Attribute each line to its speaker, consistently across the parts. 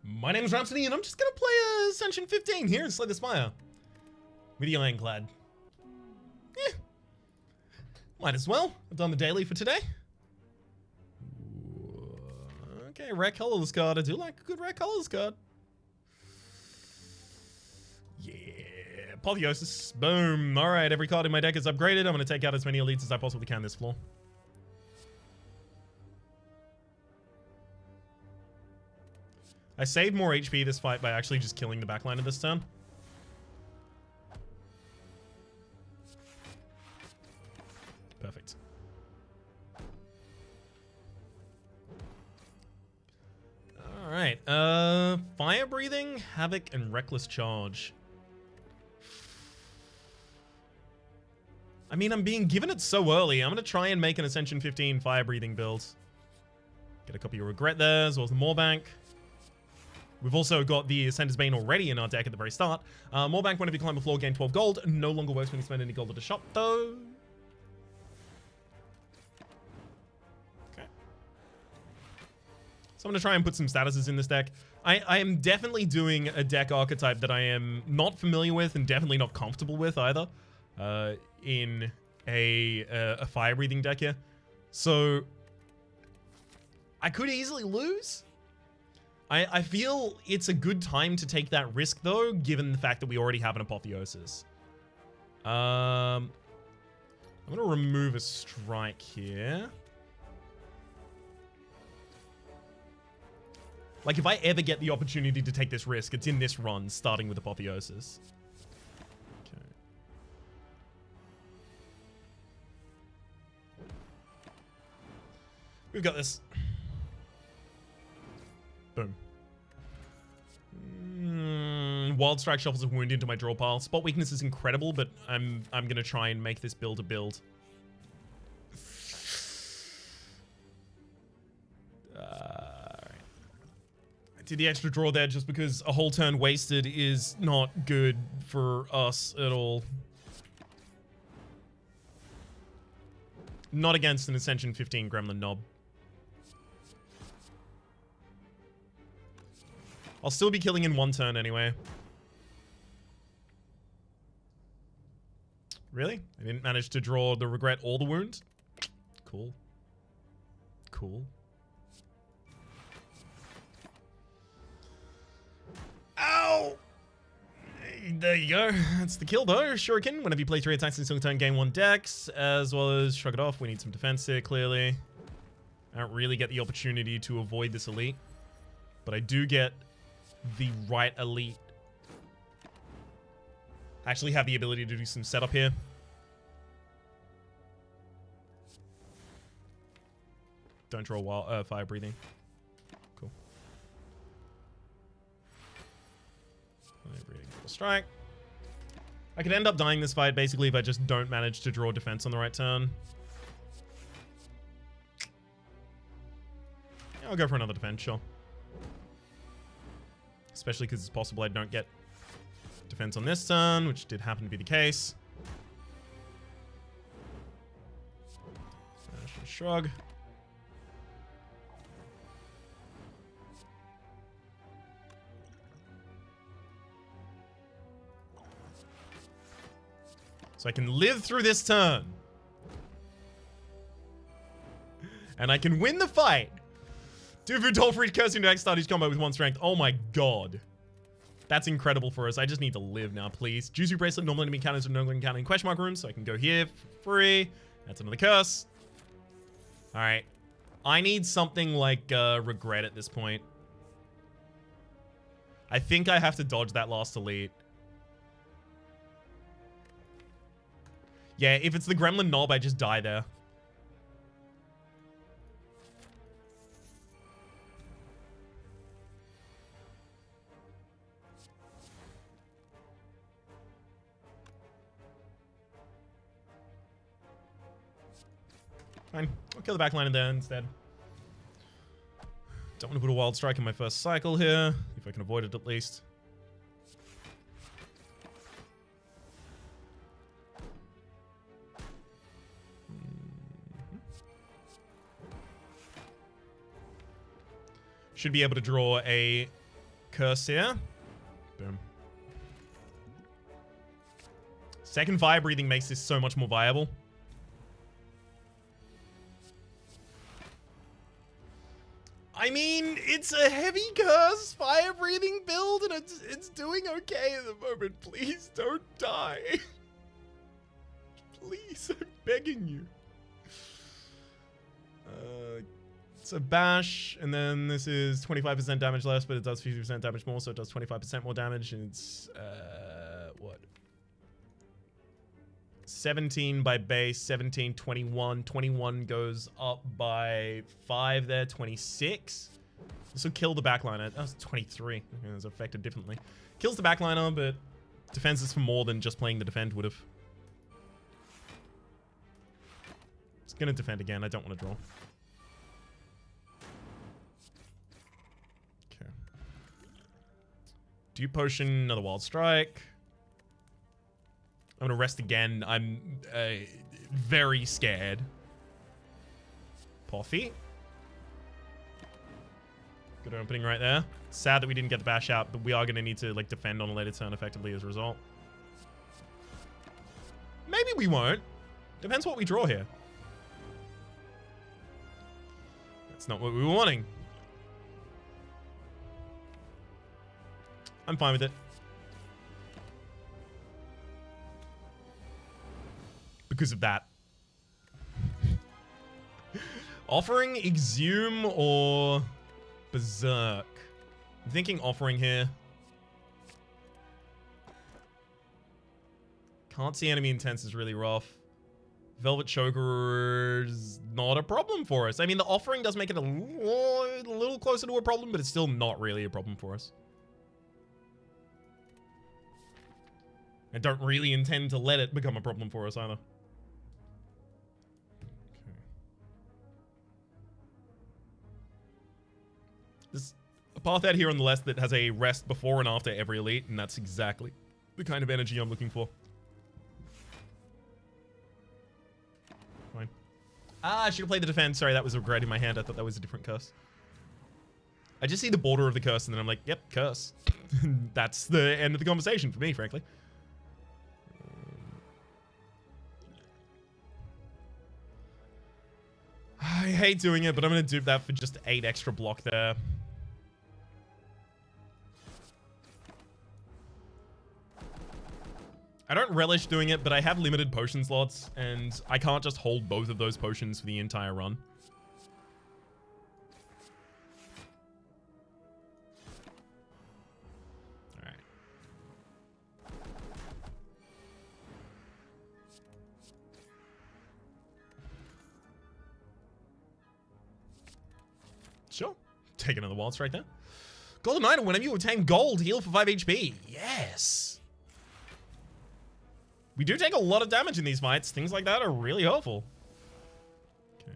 Speaker 1: My name is Rhapsody, and I'm just gonna play Ascension 15 here in Slay the Spire. With the Ironclad. Might as well. I've done the daily for today. Okay, rare colorless card. I do like a good rare colorless card. Yeah, Apotheosis. Boom. Alright, every card in my deck is upgraded. I'm gonna take out as many elites as I possibly can this floor. I saved more HP this fight by actually just killing the backliner this turn. Perfect. Alright, Fire Breathing, Havoc, and Reckless Charge. I mean, I'm being given it so early. I'm gonna try and make an Ascension 15 Fire Breathing build. Get a copy of Regret there, as well as the Moorbank. We've also got the Ascender's Bane already in our deck at the very start. Moorbank, whenever you climb a floor, gain 12 gold. No longer works when you spend any gold at a shop, though. Okay. So I'm going to try and put some statuses in this deck. I am definitely doing a deck archetype that I am not familiar with and definitely not comfortable with either in a fire-breathing deck here. So I could easily lose. I feel it's a good time to take that risk, though, given the fact that we already have an Apotheosis. I'm going to remove a strike here. Like, if I ever get the opportunity to take this risk, it's in this run, starting with Apotheosis. Okay. We've got this. Boom. Wild Strike shuffles a wound into my draw pile. Spot weakness is incredible, but I'm gonna try and make this build a build. Right. I did the extra draw there just because a whole turn wasted is not good for us at all. Not against an Ascension 15 Gremlin Knob. I'll still be killing in one turn anyway. Really? I didn't manage to draw the Regret or the Wound? Cool. Cool. Ow! There you go. That's the kill though. Shuriken, whenever you play 3 attacks in a single turn, gain 1 dex, as well as shrug it off. We need some defense here, clearly. I don't really get the opportunity to avoid this elite, but I do get the right elite. Actually have the ability to do some setup here. Don't draw wild, fire breathing. Cool. Fire breathing, full strike. I could end up dying this fight basically if I just don't manage to draw defense on the right turn. Yeah, I'll go for another defense, sure. Especially because it's possible I don't get defense on this turn, which did happen to be the case. Smash and shrug. So I can live through this turn. And I can win the fight. Duvu Dolfreed cursing to X start his combo with 1 strength. Oh my god. That's incredible for us. I just need to live now, please. Juicy Bracelet, normal enemy counters and no encounter in question mark room, so I can go here for free. That's another curse. Alright. I need something like Regret at this point. I think I have to dodge that last elite. Yeah, if it's the Gremlin Knob, I just die there. Fine. I'll kill the backliner there instead. Don't want to put a wild strike in my first cycle here, if I can avoid it at least. Should be able to draw a Curse here. Boom. Second fire breathing makes this so much more viable. I mean, it's a heavy curse fire breathing build, and it's doing okay at the moment. Please don't die. Please, I'm begging you. So bash, and then this is 25% damage less, but it does 50% damage more, so it does 25% more damage, and it's, what? 17 by base, 17, 21. 21 goes up by 5 there, 26. This will kill the backliner. That was 23. Okay, it was affected differently. Kills the backliner, but defends us for more than just playing the defend would have. It's gonna defend again. I don't want to draw. Okay. Dew Potion, another Wild Strike. I'm gonna rest again. I'm very scared. Pothy. Good opening right there. Sad that we didn't get the bash out, but we are gonna need to like defend on a later turn effectively as a result. Maybe we won't. Depends what we draw here. That's not what we were wanting. I'm fine with it. Because of that. Offering, Exhume, or Berserk? I'm thinking offering here. Can't see enemy intense is really rough. Velvet Choker is not a problem for us. I mean, the offering does make it a little closer to a problem, but it's still not really a problem for us. I don't really intend to let it become a problem for us either. There's a path out here on the left that has a rest before and after every elite, and that's exactly the kind of energy I'm looking for. Fine. Ah, I should have played the defense. Sorry, that was a regret in my hand. I thought that was a different curse. I just see the border of the curse, and then I'm like, yep, curse. That's the end of the conversation for me, frankly. I hate doing it, but I'm going to dupe that for just 8 extra block there. I don't relish doing it, but I have limited potion slots, and I can't just hold both of those potions for the entire run. Alright. Sure. Take another wild strike there. Golden item, whenever you obtain gold, heal for 5 HP. Yes. We do take a lot of damage in these fights. Things like that are really helpful. Okay.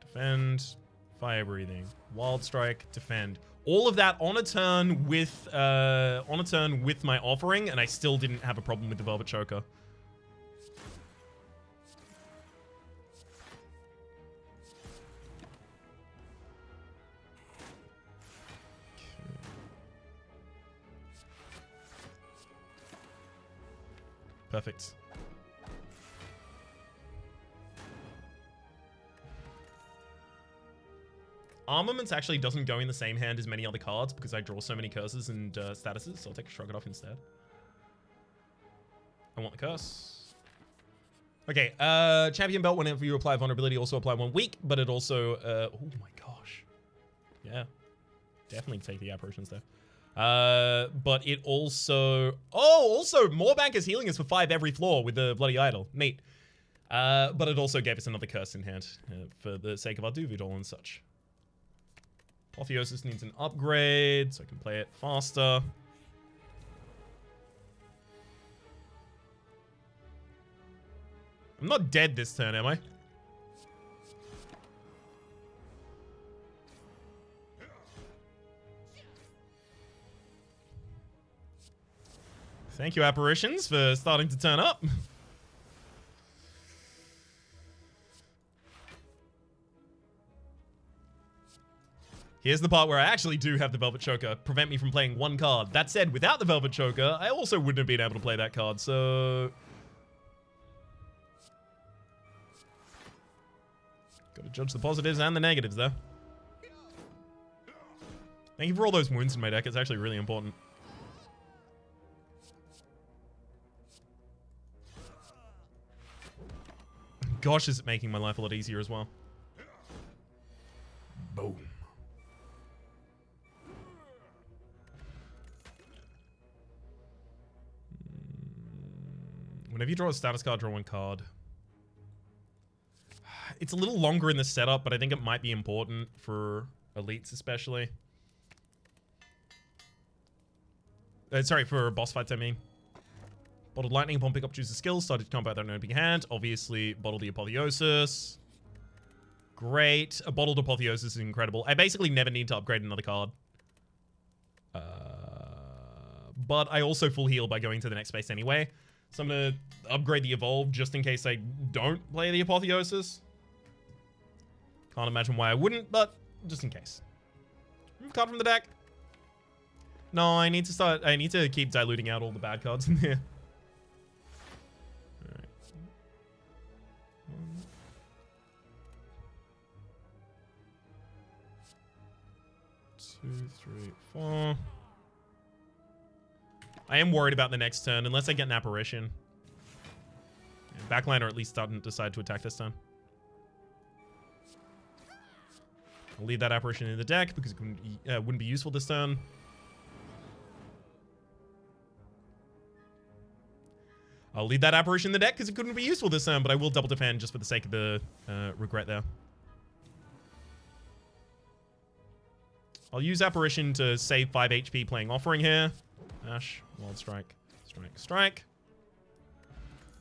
Speaker 1: Defend, fire breathing, wild strike, defend. All of that on a turn with my offering, and I still didn't have a problem with the Velvet Choker. Perfect. Armaments actually doesn't go in the same hand as many other cards because I draw so many curses and statuses, so I'll take a Shrug It Off instead. I want the curse. Okay, champion belt, whenever you apply vulnerability, also apply 1 week, but it also, oh my gosh. Yeah, definitely take the apparitions there. But it also... Oh, also, Moorbank is healing us for 5 every floor with the Bloody Idol. Neat. But it also gave us another curse in hand for the sake of our Duvidol and such. Apotheosis needs an upgrade, so I can play it faster. I'm not dead this turn, am I? Thank you, apparitions, for starting to turn up. Here's the part where I actually do have the Velvet Choker prevent me from playing one card. That said, without the Velvet Choker, I also wouldn't have been able to play that card, so... Gotta judge the positives and the negatives, though. Thank you for all those wounds in my deck. It's actually really important. Gosh, is it making my life a lot easier as well. Boom. Whenever you draw a status card, draw one card. It's a little longer in the setup, but I think it might be important for elites especially. Sorry, for boss fights, I mean. Bottled Lightning upon pickup, choose the skill. Started combat without an opening hand. Obviously, Bottled the Apotheosis. Great. A Bottled Apotheosis is incredible. I basically never need to upgrade another card. But I also full heal by going to the next space anyway. So I'm going to upgrade the Evolve just in case I don't play the Apotheosis. Can't imagine why I wouldn't, but just in case. Card from the deck. No, I need to keep diluting out all the bad cards in there. Alright. 1, 2, 3, 4. I am worried about the next turn, unless I get an Apparition. Yeah, backliner at least doesn't decide to attack this turn. I'll leave that Apparition in the deck because it wouldn't be useful this turn. I'll leave that Apparition in the deck because it couldn't be useful this turn, but I will double defend just for the sake of the regret there. I'll use Apparition to save 5 HP playing Offering here. Ash, Wild Strike, Strike, Strike.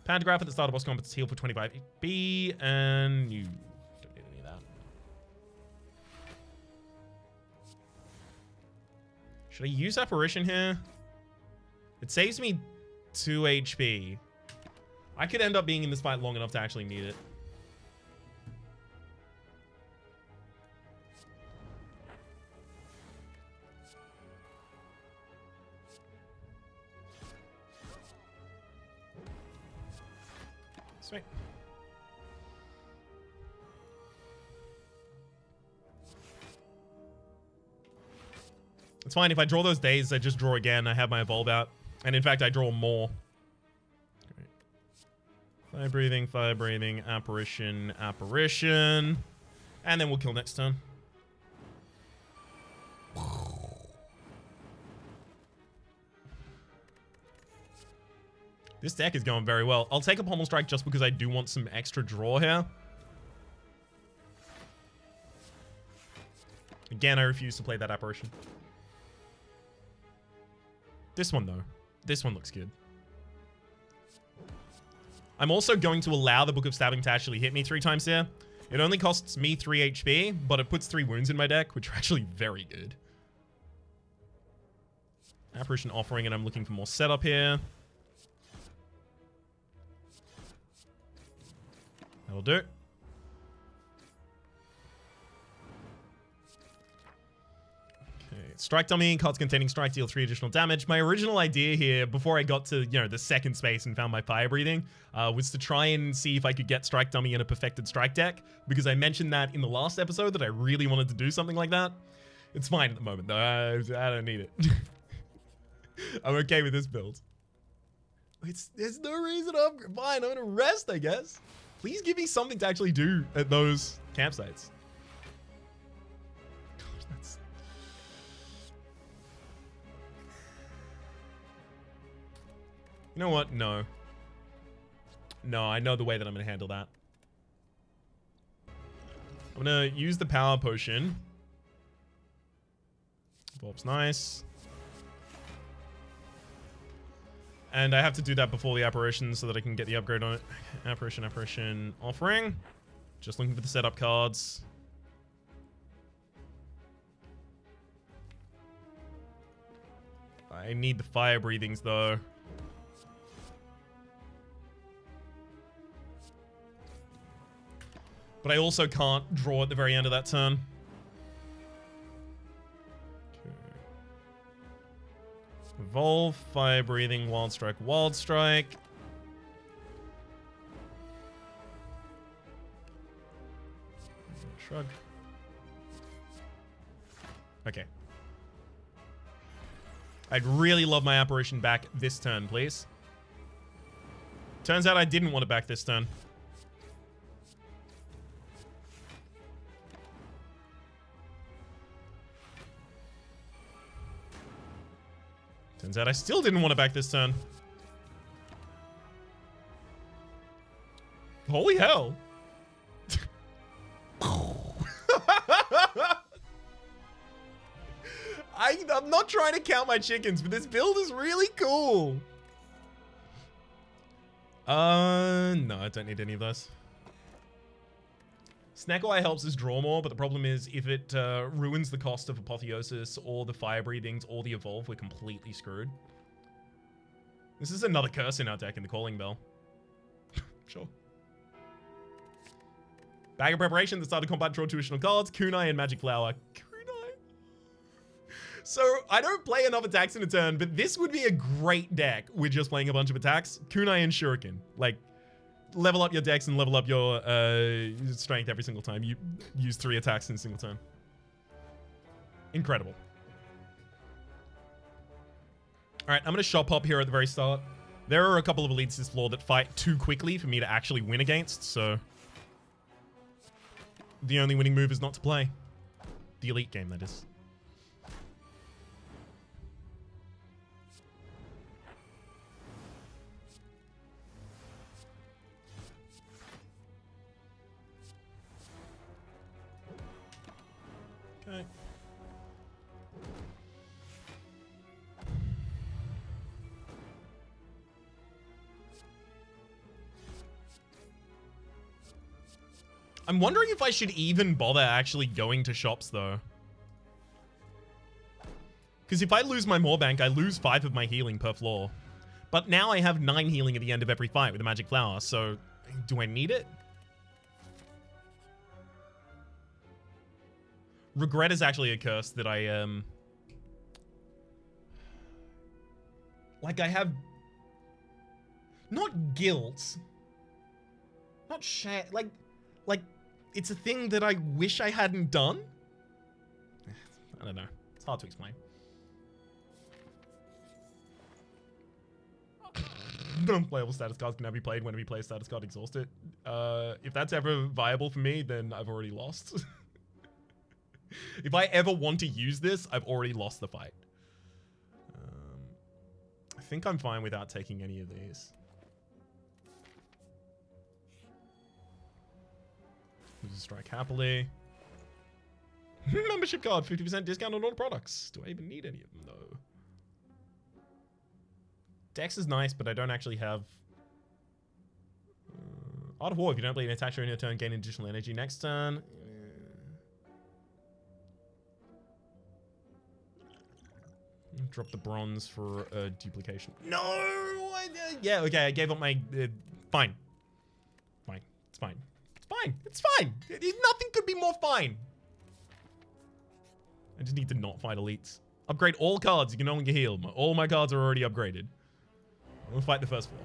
Speaker 1: Pantograph at the start of boss combat to heal for 25 HP, and you don't need any of that. Should I use Apparition here? It saves me 2 HP. I could end up being in this fight long enough to actually need it. Sweet. It's fine. If I draw those days, I just draw again. I have my Evolve out. And in fact, I draw more. Fire breathing, Apparition, Apparition. And then we'll kill next turn. This deck is going very well. I'll take a Pommel Strike just because I do want some extra draw here. Again, I refuse to play that Apparition. This one, though. This one looks good. I'm also going to allow the Book of Stabbing to actually hit me 3 times here. It only costs me 3 HP, but it puts 3 wounds in my deck, which are actually very good. Apparition Offering, and I'm looking for more setup here. That'll do. Strike Dummy, cards containing strike deal 3 additional damage. My original idea here, before I got to, you know, the second space and found my Fire Breathing, was to try and see if I could get Strike Dummy in a Perfected Strike deck, because I mentioned that in the last episode that I really wanted to do something like that. It's fine at the moment, though. I don't need it. I'm okay with this build. There's no reason to upgrade. Fine, I'm gonna rest, I guess. Please give me something to actually do at those campsites. You know what? No. No, I know the way that I'm going to handle that. I'm going to use the Power Potion. Evolve's nice. And I have to do that before the Apparition so that I can get the upgrade on it. Apparition, Offering. Just looking for the setup cards. I need the Fire Breathings, though. But I also can't draw at the very end of that turn. Evolve, Fire Breathing, Wild Strike, Wild Strike. Shrug. Okay. I'd really love my apparition back this turn, please. Turns out I didn't want it back this turn. Turns out I still didn't want it back this turn. Holy hell. I'm not trying to count my chickens, but this build is really cool. No, I don't need any of those. Snack Eye helps us draw more, but the problem is if it ruins the cost of Apotheosis or the Fire Breathings or the Evolve, we're completely screwed. This is another curse in our deck in the Calling Bell. Sure. Bag of Preparation, the start of combat, draw 2 additional cards, Kunai and Magic Flower. So, I don't play enough attacks in a turn, but this would be a great deck with just playing a bunch of attacks. Kunai and Shuriken. Like, level up your decks and level up your strength every single time you use 3 attacks in a single turn. Incredible. Alright, I'm going to shop hop here at the very start. There are a couple of elites this floor that fight too quickly for me to actually win against, so... The only winning move is not to play. The elite game, that is. Okay. I'm wondering if I should even bother actually going to shops, though. Because if I lose my Maw Bank, I lose 5 of my healing per floor. But now I have 9 healing at the end of every fight with a Magic Flower, so do I need it? Regret is actually a curse that I, like, I have... Not guilt. Not shame. Like, it's a thing that I wish I hadn't done? I don't know. It's hard to explain. Non-playable status cards can now be played whenever you play a status card exhausted. If that's ever viable for me, then I've already lost. If I ever want to use this, I've already lost the fight. I think I'm fine without taking any of these. Just strike happily. Membership card, 50% discount on all products. Do I even need any of them, though? Dex is nice, but I don't actually have... Art of War, if you don't bleed an attack in your turn, gain additional energy next turn. Drop the bronze for duplication. No! Yeah, okay, I gave up my... fine. Fine. It's fine. It's fine. It's fine. Nothing could be more fine. I just need to not fight elites. Upgrade all cards. You can no longer heal. All my cards are already upgraded. We'll fight the first floor.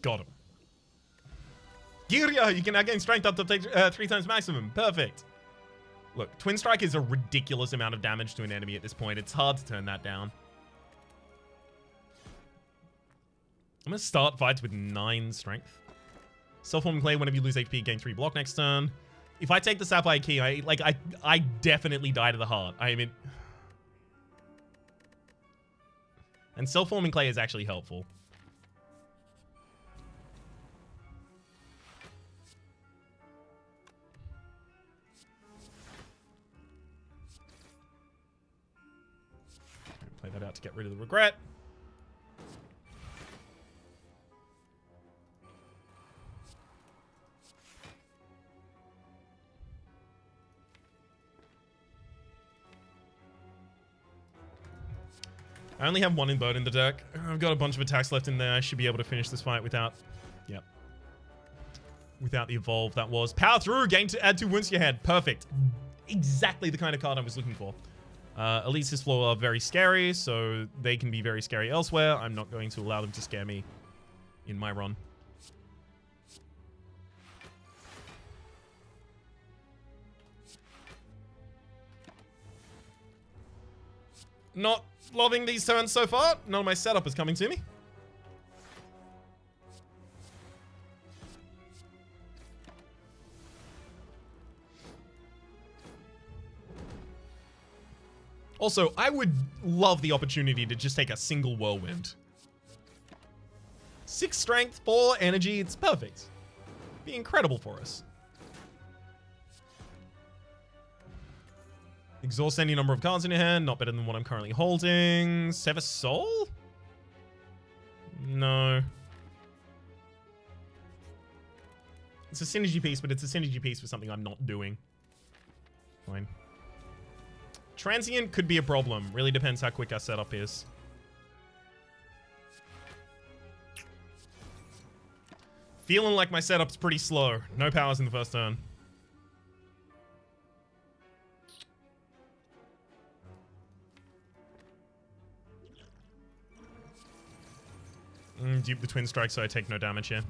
Speaker 1: Got him. Giria, you can now gain strength up to 3 times maximum. Perfect. Look, Twin Strike is a ridiculous amount of damage to an enemy at this point. It's hard to turn that down. I'm going to start fights with 9 strength. Self-forming clay, whenever you lose HP, gain 3 block next turn. If I take the Sapphire Key, I definitely die to the heart. I mean... And self-forming clay is actually helpful. Play that out to get rid of the regret. I only have one inbird in the deck. I've got a bunch of attacks left in there. I should be able to finish this fight without... Yep. Without the evolve, that was. Power through! Gain to add 2 wounds to your head. Perfect. Exactly the kind of card I was looking for. Elites this floor are very scary, so they can be very scary elsewhere. I'm not going to allow them to scare me in my run. Not loving these turns so far. None of my setup is coming to me. Also, I would love the opportunity to just take a single whirlwind. 6 strength, 4 energy, it's perfect. Be incredible for us. Exhaust any number of cards in your hand, not better than what I'm currently holding. Sever Soul? No. It's a synergy piece, but it's a synergy piece for something I'm not doing. Fine. Transient could be a problem. Really depends how quick our setup is. Feeling like my setup's pretty slow. No powers in the first turn. Dupe the Twin Strike so I take no damage here.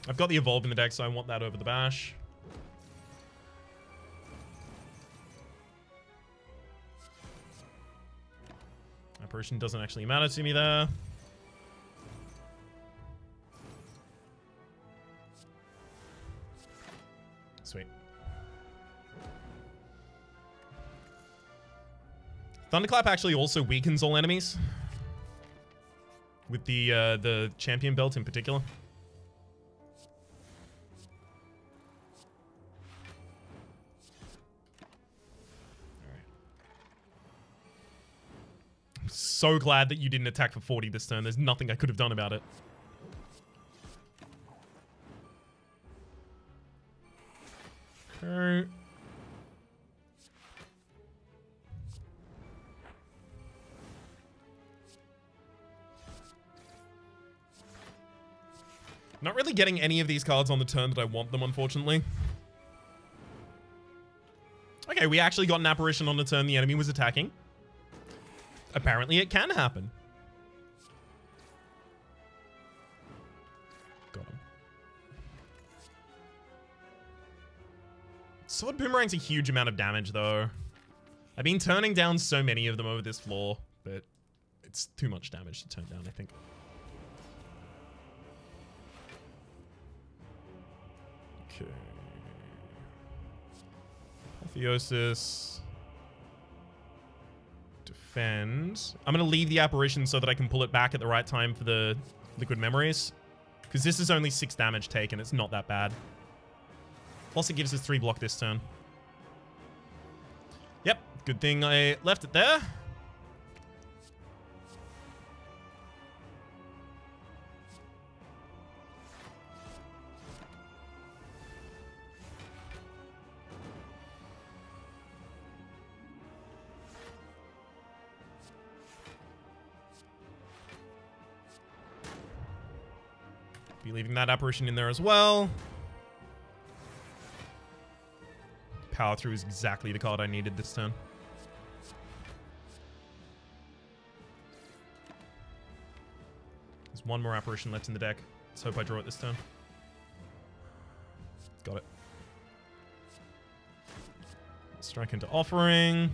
Speaker 1: I've got the Evolve in the deck, so I want that over the Bash. Apparition doesn't actually matter to me there. Sweet. Thunderclap actually also weakens all enemies. With the champion belt in particular. So glad that you didn't attack for 40 this turn. There's nothing I could have done about it. Okay. Not really getting any of these cards on the turn that I want them, unfortunately. Okay, we actually got an apparition on the turn the enemy was attacking. Apparently it can happen. Got him. Sword Boomerang's a huge amount of damage, though. I've been turning down so many of them over this floor, but it's too much damage to turn down, I think. Okay. Apotheosis. Defend. I'm going to leave the apparition so that I can pull it back at the right time for the liquid memories. Because this is only 6 damage taken. It's not that bad. Plus it gives us 3 block this turn. Yep. Good thing I left it there. Be leaving that apparition in there as well. Power through is exactly the card I needed this turn. There's one more apparition left in the deck. Let's hope I draw it this turn. Got it. Strike into Offering.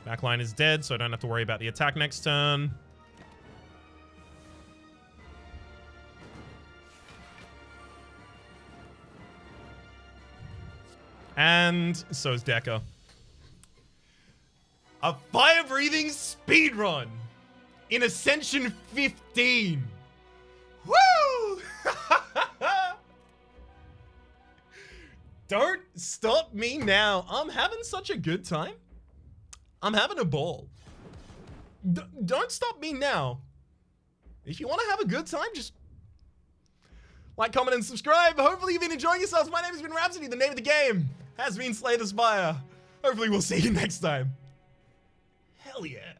Speaker 1: Backline is dead, so I don't have to worry about the attack next turn. And so is Decker. A fire-breathing speedrun in Ascension 15. Woo! Don't stop me now. I'm having such a good time. I'm having a ball. Don't stop me now. If you want to have a good time, just like, comment, and subscribe. Hopefully you've been enjoying yourselves. My name has been Rhapsody. The name of the game has been Slay the Spire. Hopefully we'll see you next time. Hell yeah.